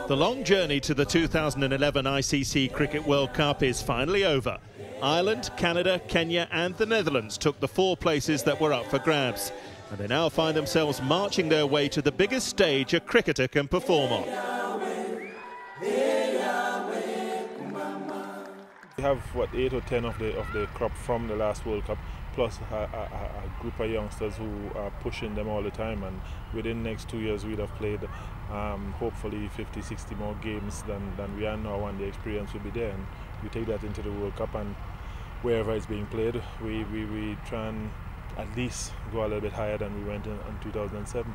The long journey to the 2011 ICC Cricket World Cup is finally over. Ireland, Canada, Kenya and the Netherlands took the 4 places that were up for grabs. And they now find themselves marching their way to the biggest stage a cricketer can perform on. We have, 8 or 10 of the crop from the last World Cup, plus a group of youngsters who are pushing them all the time, and within the next 2 years we'd have played hopefully 50-60 more games than we are now, and the experience will be there, and we take that into the World Cup, and wherever it's being played we try and at least go a little bit higher than we went in 2007.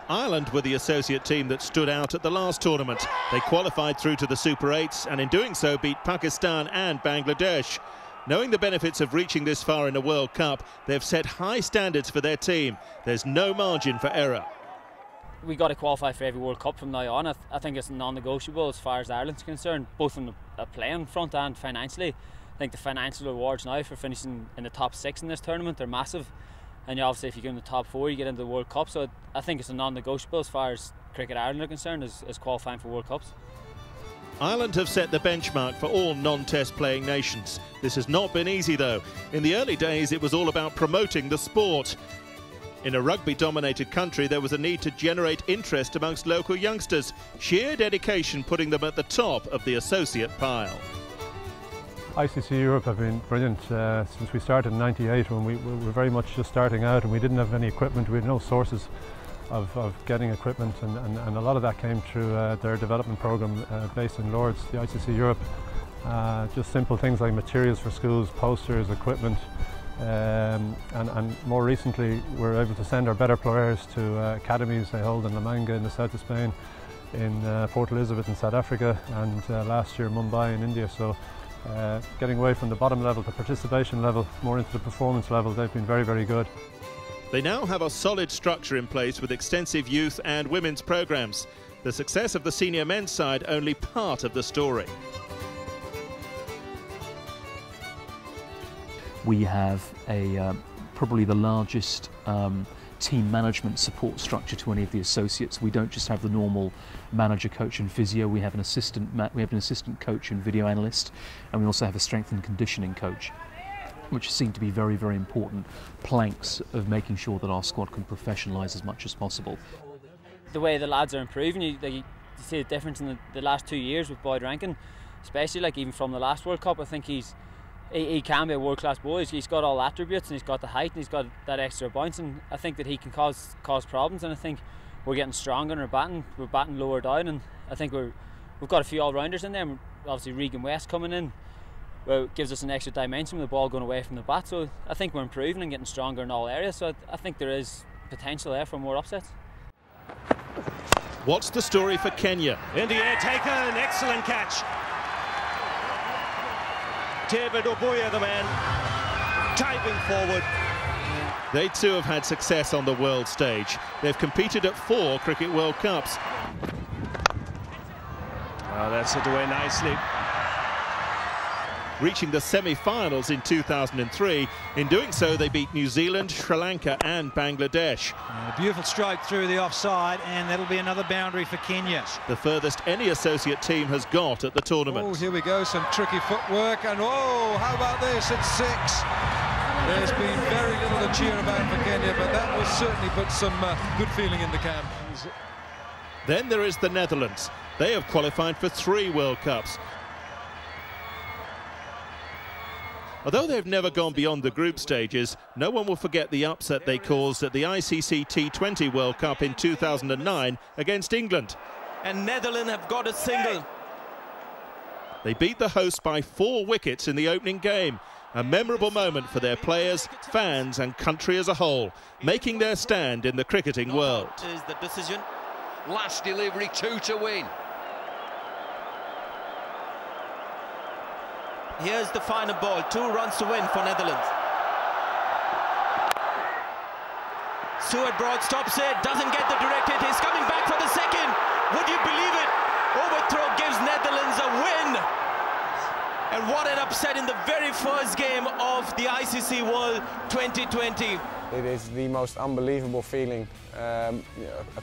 Ireland were the associate team that stood out at the last tournament. They qualified through to the Super 8s and in doing so beat Pakistan and Bangladesh. Knowing the benefits of reaching this far in a World Cup, they've set high standards for their team. There's no margin for error. We got to qualify for every World Cup from now on. I think it's non-negotiable as far as Ireland's concerned, both on the playing front and financially. I think the financial rewards now for finishing in the top 6 in this tournament are massive. And obviously if you get in the top 4 you get into the World Cup, so I think it's a non-negotiable as far as Cricket Ireland are concerned as qualifying for World Cups. Ireland have set the benchmark for all non-test playing nations. This has not been easy though. In the early days it was all about promoting the sport. In a rugby-dominated country there was a need to generate interest amongst local youngsters, sheer dedication putting them at the top of the associate pile. ICC Europe have been brilliant since we started in '98, when we were very much just starting out and we didn't have any equipment. We had no sources of getting equipment, and a lot of that came through their development program based in Lords, the ICC Europe. Just simple things like materials for schools, posters, equipment, and more recently we're able to send our better players to academies they hold in La Manga in the south of Spain, in Port Elizabeth in South Africa, and last year Mumbai in India. So getting away from the bottom level to participation level, more into the performance level, they've been very, very good. They now have a solid structure in place with extensive youth and women's programmes. The success of the senior men's side only part of the story. We have probably the largest team management support structure to any of the associates. We don't just have the normal manager, coach and physio. We have an assistant coach and video analyst, and we also have a strength and conditioning coach, which seem to be very, very important planks of making sure that our squad can professionalise as much as possible. The way the lads are improving, you see the difference in the last 2 years with Boyd Rankin, especially like even from the last World Cup. I think he can be a world-class boy. He's got all attributes, and he's got the height, and he's got that extra bounce, and I think that he can cause problems, and I think we're getting stronger in our batting. We're batting lower down, and I think we've got a few all-rounders in there. Obviously Regan West coming in gives us an extra dimension with the ball going away from the bat, so I think we're improving and getting stronger in all areas, so I think there is potential there for more upsets. What's the story for Kenya? In the air, taken, excellent catch. David Obuya, the man, diving forward. They too have had success on the world stage. They've competed at 4 Cricket World Cups. Oh, that's it away nicely. Reaching the semi-finals in 2003. In doing so, they beat New Zealand, Sri Lanka and Bangladesh. A beautiful stroke through the offside, and that'll be another boundary for Kenya. The furthest any associate team has got at the tournament. Oh, here we go, some tricky footwork, and oh, how about this? It's 6. There's been very little to cheer about for Kenya, but that will certainly put some good feeling in the camp. Then there is the Netherlands. They have qualified for 3 World Cups. Although they've never gone beyond the group stages, no one will forget the upset they caused at the ICC T20 World Cup in 2009 against England. And Netherlands have got a single. They beat the hosts by 4 wickets in the opening game. A memorable moment for their players, fans and country as a whole, making their stand in the cricketing world. Is the decision. Last delivery, 2 to win. Here's the final ball, 2 runs to win for Netherlands. Stuart Broad stops it, doesn't get the direct hit, he's coming back for the second. Would you believe it? Overthrow gives Netherlands a win. And what an upset in the very first game of the ICC World 2020. It is the most unbelievable feeling. A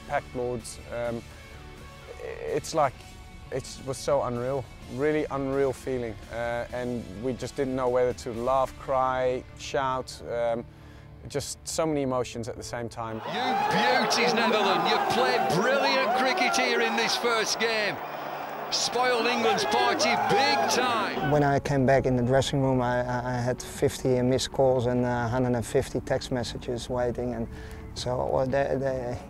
packed Lords. it's like, it was so unreal, really unreal feeling, and we just didn't know whether to laugh, cry, shout, just so many emotions at the same time. You beauties, Netherlands, you've played brilliant cricket here in this first game. Spoiled England's party big time. When I came back in the dressing room, I had 50 missed calls and 150 text messages waiting, and so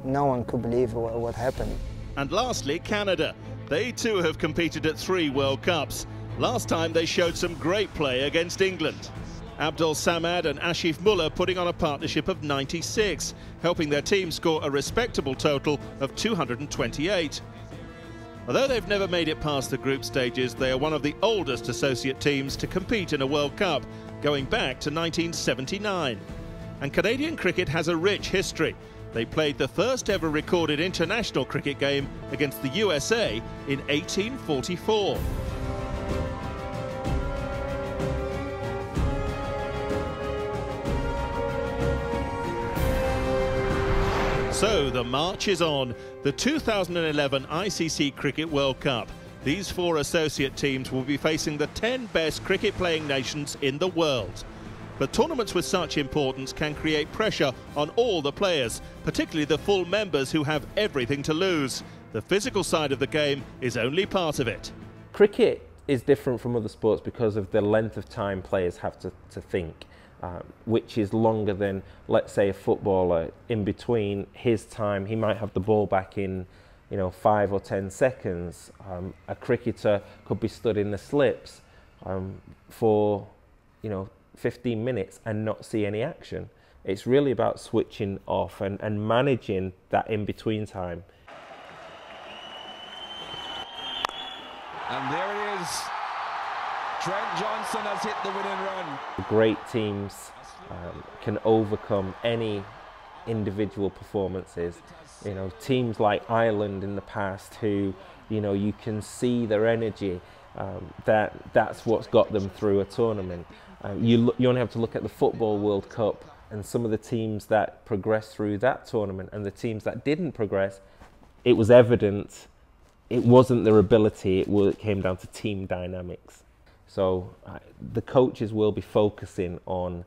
no one could believe what happened. And lastly, Canada. They too have competed at 3 World Cups. Last time they showed some great play against England. Abdul Samad and Ashif Mullah putting on a partnership of 96, helping their team score a respectable total of 228. Although they've never made it past the group stages, they are one of the oldest associate teams to compete in a World Cup, going back to 1979. And Canadian cricket has a rich history. They played the first ever recorded international cricket game against the USA in 1844. So the march is on. The 2011 ICC Cricket World Cup. These 4 associate teams will be facing the 10 best cricket-playing nations in the world. But tournaments with such importance can create pressure on all the players, particularly the full members who have everything to lose. The physical side of the game is only part of it. Cricket is different from other sports because of the length of time players have to think, which is longer than, let's say, a footballer. In between his time, he might have the ball back in 5 or 10 seconds. A cricketer could be stood in the slips for 15 minutes and not see any action. It's really about switching off and managing that in-between time. And there it is. Trent Johnson has hit the winning run. Great teams can overcome any individual performances. Teams like Ireland in the past who, you can see their energy. That's what's got them through a tournament. You only have to look at the Football World Cup and some of the teams that progressed through that tournament and the teams that didn't progress. It was evident it wasn't their ability, it came down to team dynamics. So the coaches will be focusing on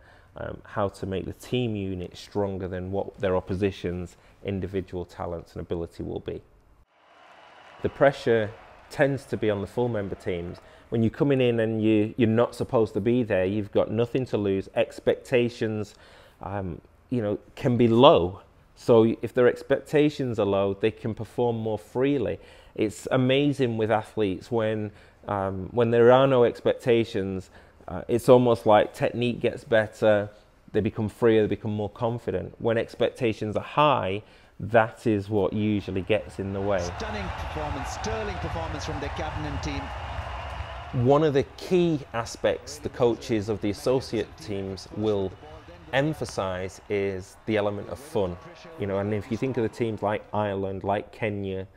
how to make the team unit stronger than what their opposition's individual talents and ability will be. The pressure tends to be on the full member teams. When you're coming in and you're not supposed to be there, you've got nothing to lose. Expectations, can be low. So if their expectations are low, they can perform more freely. It's amazing with athletes when there are no expectations, it's almost like technique gets better, they become freer, they become more confident. When expectations are high, that is what usually gets in the way. Stunning performance, sterling performance from the captain and team. One of the key aspects the coaches of the associate teams will emphasize is the element of fun. And if you think of the teams like Ireland, like Kenya,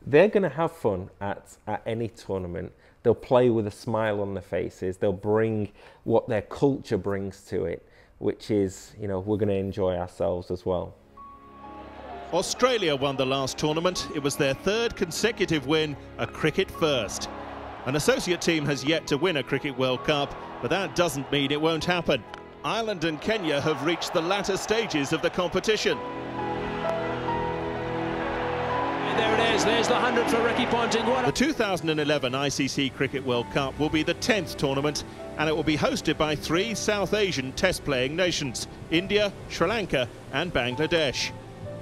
they're going to have fun at any tournament. They'll play with a smile on their faces. They'll bring what their culture brings to it, which is, we're going to enjoy ourselves as well. Australia won the last tournament. It was their 3rd consecutive win, a cricket first. An associate team has yet to win a Cricket World Cup, but that doesn't mean it won't happen. Ireland and Kenya have reached the latter stages of the competition. There it is, there's the 100 for Ricky Ponting. The 2011 ICC Cricket World Cup will be the 10th tournament, and it will be hosted by 3 South Asian test-playing nations, India, Sri Lanka and Bangladesh.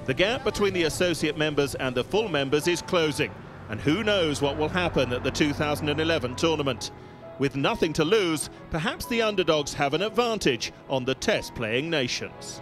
The gap between the associate members and the full members is closing, and who knows what will happen at the 2011 tournament. With nothing to lose, perhaps the underdogs have an advantage on the test-playing nations.